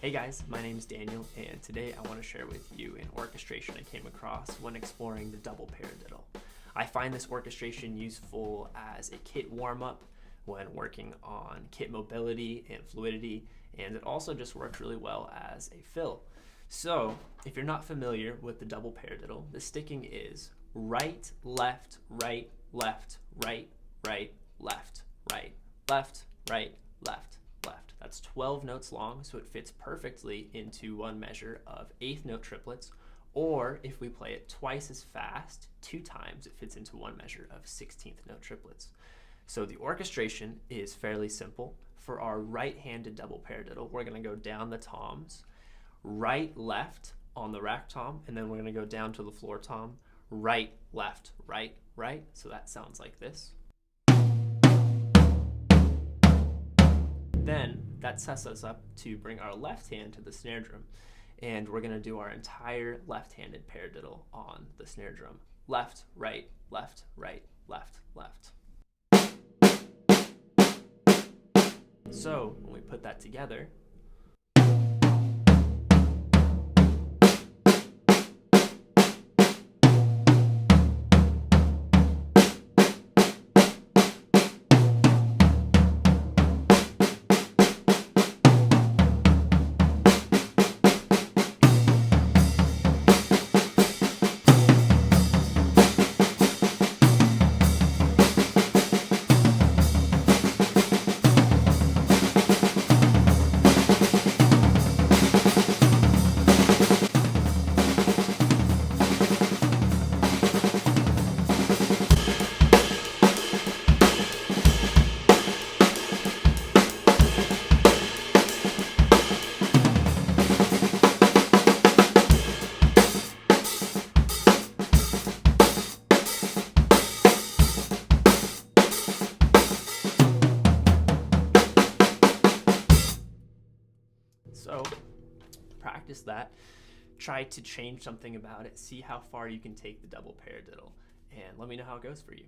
Hey guys, my name is Daniel, and today I want to share with you an orchestration I came across when exploring the double paradiddle. I find this orchestration useful as a kit warm-up when working on kit mobility and fluidity, and it also just works really well as a fill. So, if you're not familiar with the double paradiddle, the sticking is right, left, right, left, right, right, left, right, left, right, left, left. That's 12 notes long, so it fits perfectly into one measure of eighth note triplets, or if we play it twice as fast, 2 times, it fits into one measure of 16th note triplets. So the orchestration is fairly simple. For our right-handed double paradiddle, we're going to go down the toms, right, left on the rack tom, and then we're going to go down to the floor tom, right, left, right, right. So that sounds like this. Then that sets us up to bring our left hand to the snare drum, and we're going to do our entire left-handed paradiddle on the snare drum. Left, right, left, right, left, left. So when we put that together, so practice that, try to change something about it, see how far you can take the double paradiddle, and let me know how it goes for you.